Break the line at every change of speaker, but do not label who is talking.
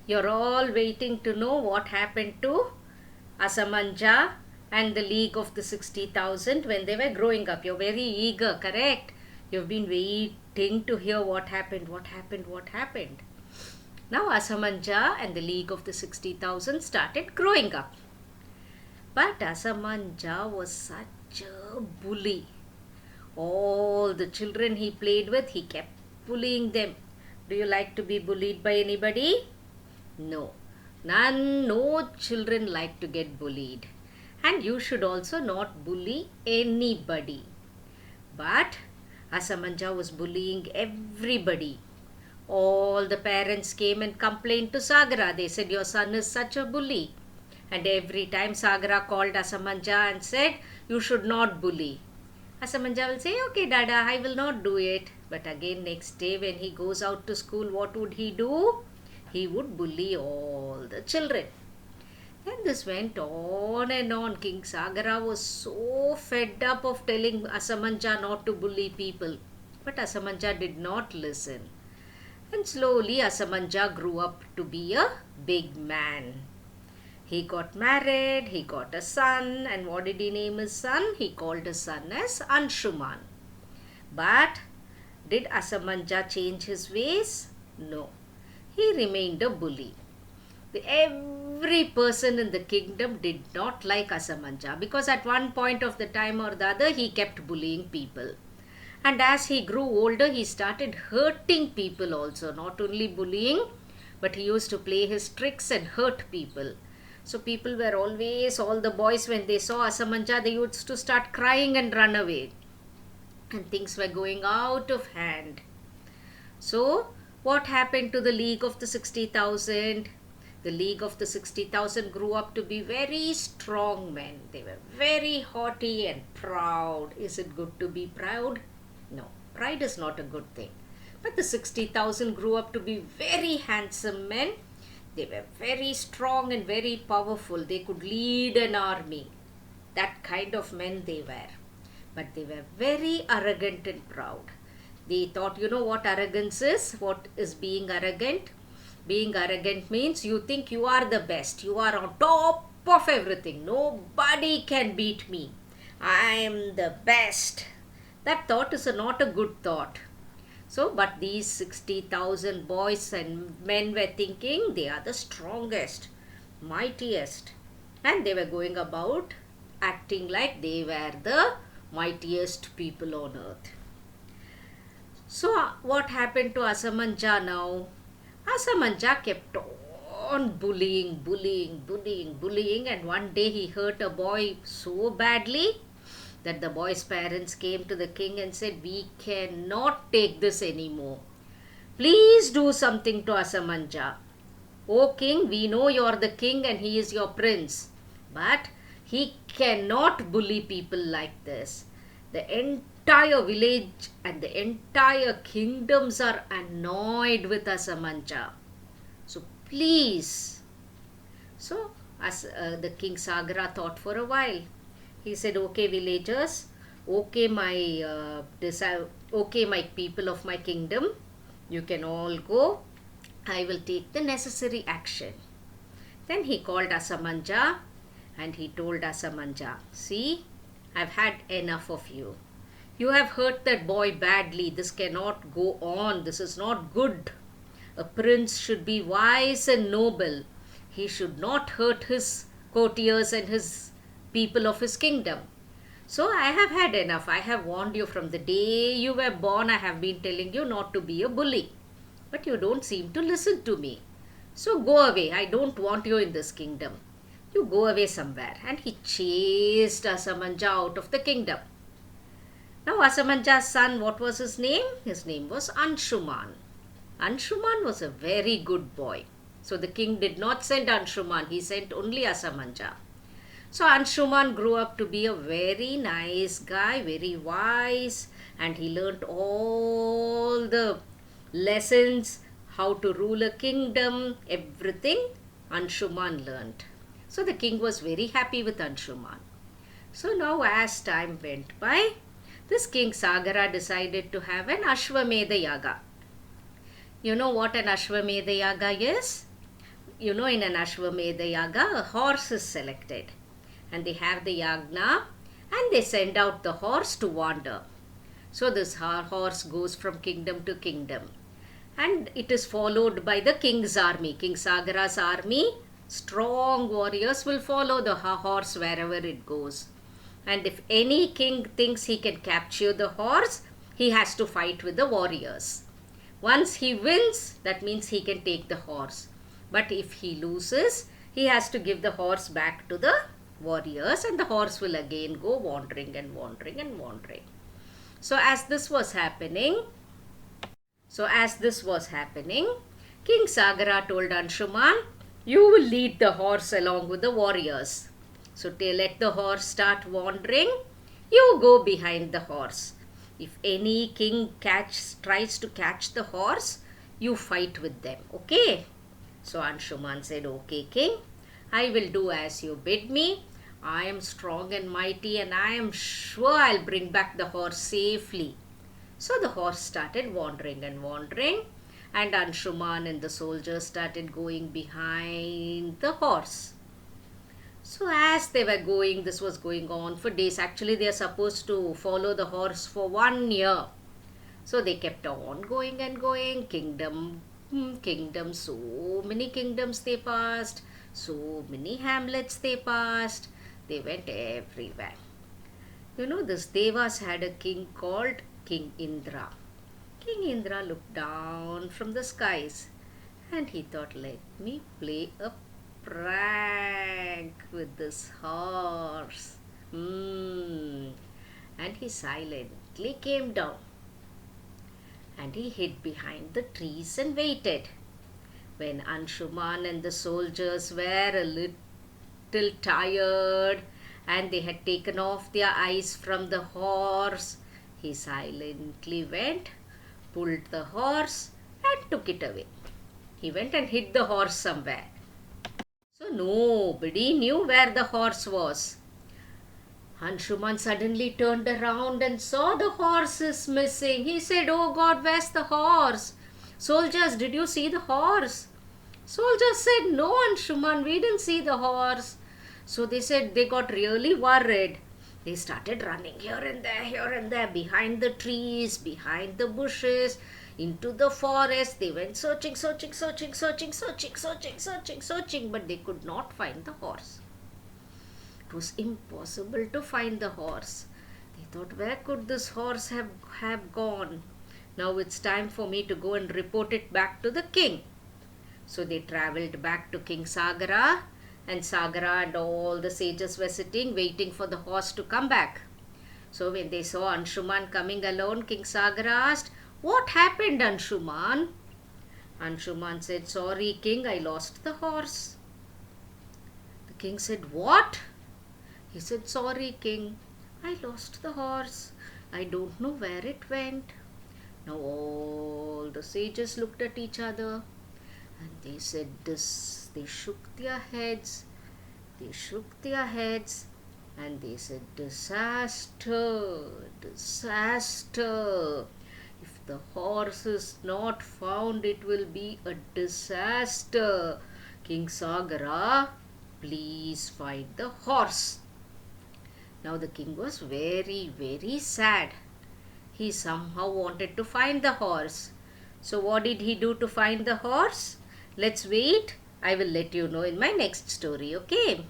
You're all waiting to know what happened to Asamanja and the League of the 60,000 when they were growing up. You're very eager, correct? You've been waiting to hear what happened, what happened, what happened. Now Asamanja and the League of the 60,000 started growing up. But Asamanja was such a bully. All the children he played with, he kept bullying them. Do you like to be bullied by anybody? No. No children like to get bullied. And you should also not bully anybody. But Asamanja was bullying everybody. All the parents came and complained to Sagara. They said, your son is such a bully. And every time Sagara called Asamanja and said, you should not bully. Asamanja will say, okay, Dada, I will not do it. But again, next day when he goes out to school, what would he do? He would bully all the children. Then this went on and on. King Sagara was so fed up of telling Asamanja not to bully people. But Asamanja did not listen. And slowly Asamanja grew up to be a big man. He got married, he got a son, and what did he name his son? He called his son as Anshuman. But did Asamanja change his ways? No. He remained a bully. Every person in the kingdom did not like Asamanja because at one point of the time or the other he kept bullying people. And as he grew older, he started hurting people also, not only bullying, but he used to play his tricks and hurt people. So people were always, all the boys, when they saw Asamanja, they used to start crying and run away. And things were going out of hand. So what happened to the League of the 60,000? The League of the 60,000 grew up to be very strong men. They were very haughty and proud. Is it good to be proud? No, pride is not a good thing. But the 60,000 grew up to be very handsome men. They were very strong and very powerful. They could lead an army. That kind of men they were. But they were very arrogant and proud. They thought, you know what arrogance is? What is being arrogant? Being arrogant means you think you are the best. You are on top of everything. Nobody can beat me. I am the best. That thought is not a good thought. So, but these 60,000 boys and men were thinking they are the strongest, mightiest. And they were going about acting like they were the mightiest people on earth. So, what happened to Asamanja now? Asamanja kept on bullying, and one day he hurt a boy so badly that the boy's parents came to the king and said, we cannot take this anymore. Please do something to Asamanja. O king, we know you are the king and he is your prince. But he cannot bully people like this. The entire village and the entire kingdoms are annoyed with Asamanja. So please. So the king Sagara thought for a while. He said, okay villagers, okay my people of my kingdom, you can all go. I will take the necessary action. Then he called Asamanja and he told Asamanja, see, I've had enough of you. You have hurt that boy badly. This cannot go on. This is not good. A prince should be wise and noble. He should not hurt his courtiers and his people of his kingdom. So I have had enough. I have warned you from the day you were born. I have been telling you not to be a bully. But you don't seem to listen to me. So go away. I don't want you in this kingdom. You go away somewhere. And he chased Asamanja out of the kingdom. Now Asamanja's son, what was his name? His name was Anshuman. Anshuman was a very good boy. So the king did not send Anshuman. He sent only Asamanja. So Anshuman grew up to be a very nice guy, very wise, and he learnt all the lessons, how to rule a kingdom, everything Anshuman learnt. So the king was very happy with Anshuman. So now as time went by, this king Sagara decided to have an Ashwamedha Yaga. You know what an Ashwamedha Yaga is? in an Ashwamedha Yaga, a horse is selected. And they have the yagna and they send out the horse to wander. So this horse goes from kingdom to kingdom. And it is followed by the king's army. King Sagara's army, strong warriors will follow the horse wherever it goes. And if any king thinks he can capture the horse, he has to fight with the warriors. Once he wins, that means he can take the horse. But if he loses, he has to give the horse back to the warriors, and the horse will again go wandering and wandering and wandering. So as this was happening, King Sagara told Anshuman, you will lead the horse along with the warriors. So let the horse start wandering, you go behind the horse. If any king tries to catch the horse, you fight with them, okay? So Anshuman said, okay king, I will do as you bid me. I am strong and mighty, and I am sure I'll bring back the horse safely. So the horse started wandering and wandering, and Anshuman and the soldiers started going behind the horse. So as they were going, this was going on for days. Actually, they are supposed to follow the horse for 1 year. So they kept on going and going, kingdom, so many kingdoms they passed, so many hamlets they passed. They went everywhere. This Devas had a king called King Indra. King Indra looked down from the skies and he thought, let me play a prank with this horse. And he silently came down and he hid behind the trees and waited. When Anshuman and the soldiers were a little tired and they had taken off their eyes from the horse, he silently went, pulled the horse and took it away. He went and hid the horse somewhere. So nobody knew where the horse was. Anshuman suddenly turned around and saw the horse is missing. He said, oh God, where's the horse? Soldiers, did you see the horse? Soldiers said, no Anshuman, we didn't see the horse. So they got really worried. They started running here and there, behind the trees, behind the bushes, into the forest. They went searching, but they could not find the horse. It was impossible to find the horse. They thought, where could this horse have gone? Now it's time for me to go and report it back to the king. So they travelled back to King Sagara, and Sagara and all the sages were sitting waiting for the horse to come back. So when they saw Anshuman coming alone, King Sagara asked, what happened, Anshuman? Anshuman said, sorry king, I lost the horse. The king said, what? He said, sorry king, I lost the horse. I don't know where it went. Now all the sages looked at each other and they said this. They shook their heads. And they said, disaster. If the horse is not found, it will be a disaster. King Sagara, please find the horse. Now the king was very, very sad. He somehow wanted to find the horse. So what did he do to find the horse? Let's wait. I will let you know in my next story, okay?